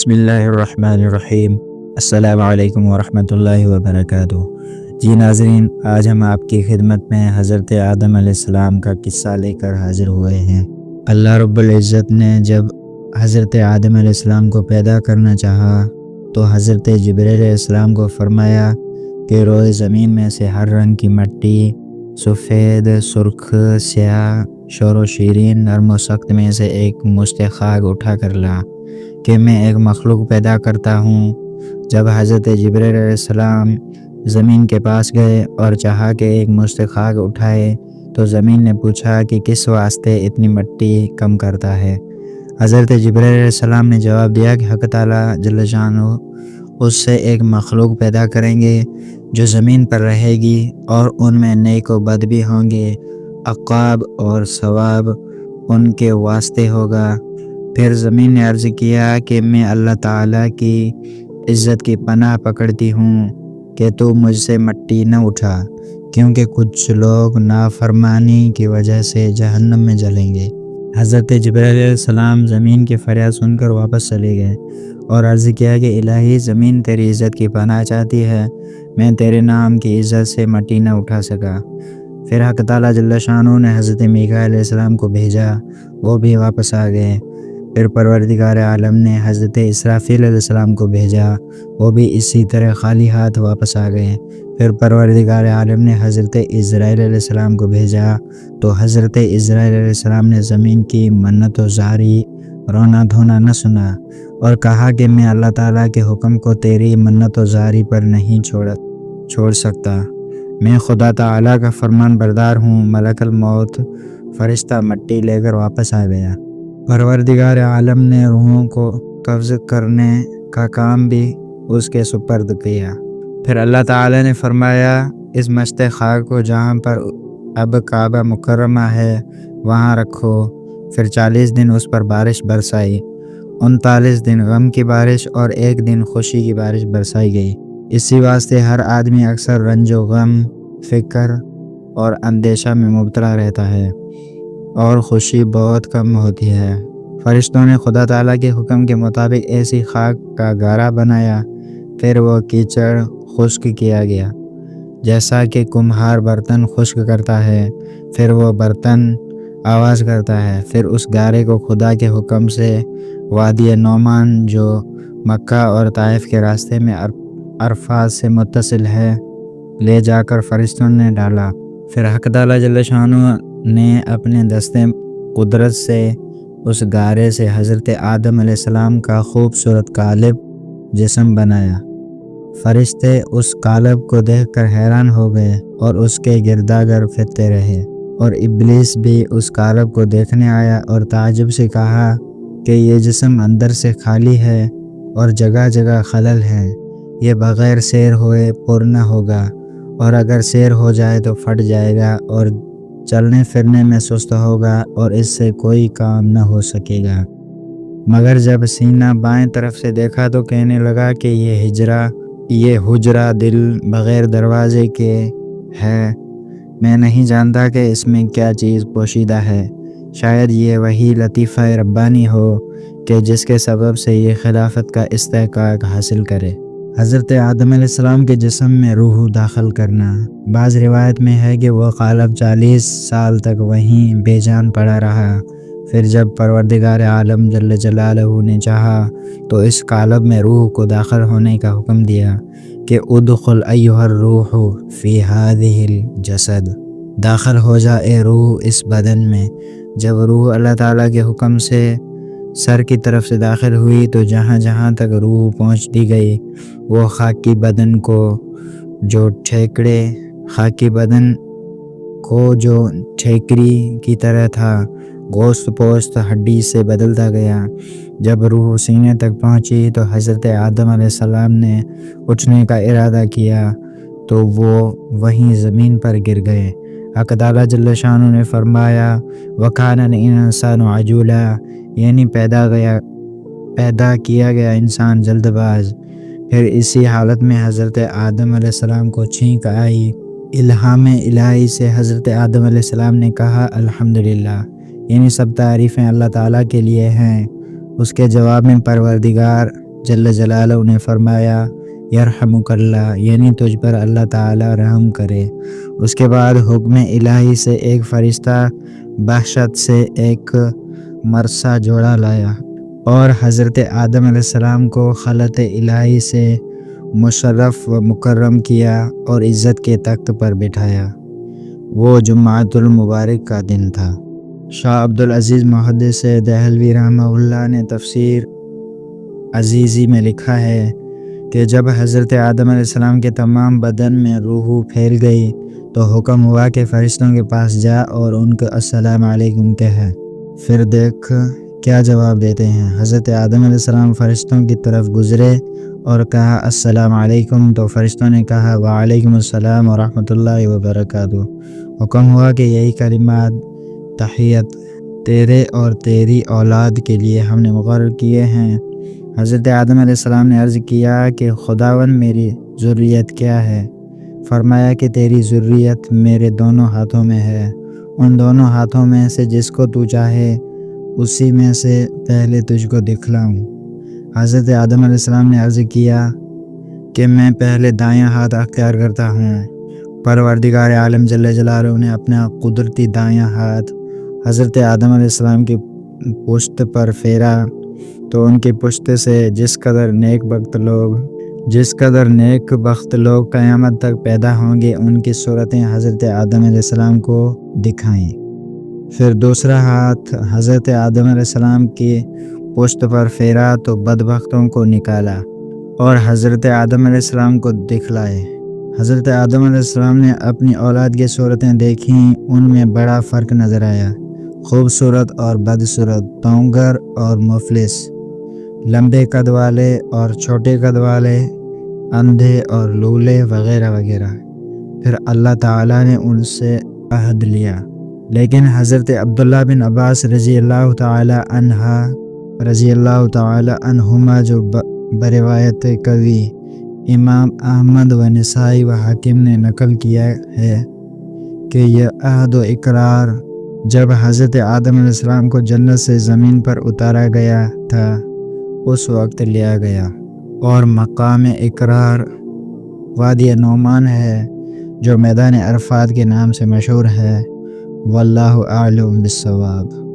بسم اللہ الرحمن الرحیم۔ السلام علیکم ورحمۃ اللہ وبرکاتہ۔ جی ناظرین، آج ہم آپ کی خدمت میں حضرت آدم علیہ السلام کا قصہ لے کر حاضر ہوئے ہیں۔ اللہ رب العزت نے جب حضرت آدم علیہ السلام کو پیدا کرنا چاہا تو حضرت جبرائیل علیہ السلام کو فرمایا کہ روئے زمین میں سے ہر رنگ کی مٹی، سفید، سرخ، سیاہ، شور و شیرین، نرم و سخت میں سے ایک مشت خاک اٹھا کر لا کہ میں ایک مخلوق پیدا کرتا ہوں۔ جب حضرت جبرائیل علیہ السلام زمین کے پاس گئے اور چاہا کہ ایک مشت خاک اٹھائے تو زمین نے پوچھا کہ کس واسطے اتنی مٹی کم کرتا ہے۔ حضرت جبرائیل علیہ السلام نے جواب دیا کہ حق تعالیٰ جل شانہ اس سے ایک مخلوق پیدا کریں گے جو زمین پر رہے گی اور ان میں نیک و بد بھی ہوں گے، عقاب اور ثواب ان کے واسطے ہوگا۔ پھر زمین نے عرض کیا کہ میں اللہ تعالیٰ کی عزت کی پناہ پکڑتی ہوں کہ تو مجھ سے مٹی نہ اٹھا، کیونکہ کچھ لوگ نافرمانی کی وجہ سے جہنم میں جلیں گے۔ حضرت جبرائیل علیہ السلام زمین کی فریاد سن کر واپس چلے گئے اور عرض کیا کہ الہی، زمین تیری عزت کی پناہ چاہتی ہے، میں تیرے نام کی عزت سے مٹی نہ اٹھا سکا۔ پھر حق تعالیٰ جل شانہ نے حضرت میکائیل علیہ السلام کو بھیجا، وہ بھی واپس آ گئے۔ پھر پروردگار عالم نے حضرت اسرافیل علیہ السلام کو بھیجا، وہ بھی اسی طرح خالی ہاتھ واپس آ گئے۔ پھر پروردگار عالم نے حضرت عزرائیل علیہ السلام کو بھیجا تو حضرت عزرائیل علیہ السلام نے زمین کی منت و زاری، رونا دھونا نہ سنا اور کہا کہ میں اللہ تعالیٰ کے حکم کو تیری منت و زاری پر نہیں چھوڑ سکتا، میں خدا تعالیٰ کا فرمان بردار ہوں۔ ملک الموت فرشتہ مٹی لے کر واپس آ گیا۔ پروردگار عالم نے روحوں کو قبض کرنے کا کام بھی اس کے سپرد کیا۔ پھر اللہ تعالیٰ نے فرمایا، اس مشت خاک کو جہاں پر اب کعبہ مکرمہ ہے وہاں رکھو۔ پھر 40 دن اس پر بارش برسائی، 39 دن غم کی بارش اور 1 دن خوشی کی بارش برسائی گئی۔ اسی واسطے ہر آدمی اکثر رنج و غم، فکر اور اندیشہ میں مبتلا رہتا ہے اور خوشی بہت کم ہوتی ہے۔ فرشتوں نے خدا تعالیٰ کے حکم کے مطابق ایسی خاک کا گارا بنایا، پھر وہ کیچڑ خشک کیا گیا جیسا کہ کمہار برتن خشک کرتا ہے، پھر وہ برتن آواز کرتا ہے۔ پھر اس گارے کو خدا کے حکم سے وادی نعمان جو مکہ اور طائف کے راستے میں عرفات سے متصل ہے لے جا کر فرشتوں نے ڈالا۔ پھر حق تعالیٰ جل شانہ نے اپنے دستے قدرت سے اس گارے سے حضرت آدم علیہ السلام کا خوبصورت قالب جسم بنایا۔ فرشتے اس قالب کو دیکھ کر حیران ہو گئے اور اس کے گرداگر پھرتے رہے، اور ابلیس بھی اس قالب کو دیکھنے آیا اور تعجب سے کہا کہ یہ جسم اندر سے خالی ہے اور جگہ جگہ خلل ہے، یہ بغیر سیر ہوئے پر نہ ہوگا، اور اگر سیر ہو جائے تو پھٹ جائے گا اور چلنے پھرنے میں سست ہوگا اور اس سے کوئی کام نہ ہو سکے گا۔ مگر جب سینہ بائیں طرف سے دیکھا تو کہنے لگا کہ یہ حجرہ دل بغیر دروازے کے ہے، میں نہیں جانتا کہ اس میں کیا چیز پوشیدہ ہے، شاید یہ وہی لطیفہ ربانی ہو کہ جس کے سبب سے یہ خلافت کا استحقاق حاصل کرے۔ حضرت آدم علیہ السلام کے جسم میں روح داخل کرنا۔ بعض روایت میں ہے کہ وہ قالب 40 سال تک وہیں بے جان پڑا رہا۔ پھر جب پروردگار عالم جل جلالہ نے چاہا تو اس قالب میں روح کو داخل ہونے کا حکم دیا کہ ادخل ایھا الروح فی ھذہ الجسد، داخل ہو جا اے روح اس بدن میں۔ جب روح اللہ تعالیٰ کے حکم سے سر کی طرف سے داخل ہوئی تو جہاں جہاں تک روح پہنچتی گئی وہ خاکی بدن کو جو ٹھیکری کی طرح تھا، گوشت پوشت ہڈی سے بدلتا گیا۔ جب روح سینے تک پہنچی تو حضرت آدم علیہ السلام نے اٹھنے کا ارادہ کیا تو وہ وہیں زمین پر گر گئے۔ حق تعالیٰ جل شانہ نے فرمایا، وَكَانَ الْإِنسَانُ عَجُولًا، یعنی پیدا کیا گیا انسان جلد باز۔ پھر اسی حالت میں حضرت آدم علیہ السلام کو چھینک آئی۔ الہام الہی سے حضرت آدم علیہ السلام نے کہا الحمدللہ، یعنی سب تعریفیں اللہ تعالیٰ کے لیے ہیں۔ اس کے جواب میں پروردگار جل جلالہ نے فرمایا یرحمک اللہ، یعنی تجھ پر اللہ تعالی رحم کرے۔ اس کے بعد حکم الہی سے ایک فرشتہ بحشت سے ایک مرثا جوڑا لایا اور حضرت آدم علیہ السلام کو خلعت الہی سے مشرف و مکرم کیا اور عزت کے تخت پر بٹھایا۔ وہ جمعۃ المبارک کا دن تھا۔ شاہ عبدالعزیز محدث دہلوی رحمہ اللہ نے تفسیر عزیزی میں لکھا ہے کہ جب حضرت آدم علیہ السلام کے تمام بدن میں روح پھیل گئی تو حکم ہوا کہ فرشتوں کے پاس جا اور ان کو السلام علیکم کہے، پھر دیکھ کیا جواب دیتے ہیں۔ حضرت آدم علیہ السلام فرشتوں کی طرف گزرے اور کہا السلام علیکم، تو فرشتوں نے کہا وعلیکم السلام ورحمۃ اللہ وبرکاتہ۔ حکم ہوا کہ یہی کلمات تحیت تیرے اور تیری اولاد کے لیے ہم نے مقرر کیے ہیں۔ حضرت آدم علیہ السلام نے عرض کیا کہ خداوند میری ذریت کیا ہے؟ فرمایا کہ تیری ذریت میرے دونوں ہاتھوں میں ہے، ان دونوں ہاتھوں میں سے جس کو تو چاہے اسی میں سے پہلے تجھ کو دکھلاؤں۔ حضرت آدم علیہ السلام نے عرض کیا کہ میں پہلے دائیں ہاتھ اختیار کرتا ہوں۔ پروردگار عالم جل جلالہ نے اپنا قدرتی دائیں ہاتھ حضرت آدم علیہ السلام کی پشت پر پھیرا تو ان کی پشت سے جس قدر نیک بخت لوگ قیامت تک پیدا ہوں گے ان کی صورتیں حضرت آدم علیہ السلام کو دکھائیں۔ پھر دوسرا ہاتھ حضرت آدم علیہ السلام کی پشت پر پھیرا تو بدبختوں کو نکالا اور حضرت آدم علیہ السلام کو دکھلائے۔ حضرت آدم علیہ السلام نے اپنی اولاد کی صورتیں دیکھیں، ان میں بڑا فرق نظر آیا۔ خوبصورت اور بدصورت، تونگر اور مفلس، لمبے قد والے اور چھوٹے قد والے، اندھے اور لولے وغیرہ وغیرہ۔ پھر اللہ تعالیٰ نے ان سے عہد لیا، لیکن حضرت عبداللہ بن عباس رضی اللہ تعالی عنہما جو بروایت قوی امام احمد و نسائی و حاکم نے نقل کیا ہے کہ یہ عہد و اقرار جب حضرت آدم علیہ السلام کو جنت سے زمین پر اتارا گیا تھا اس وقت لیا گیا، اور مقام اقرار وادی نعمان ہے جو میدان عرفات کے نام سے مشہور ہے۔ واللہ اعلم بالصواب۔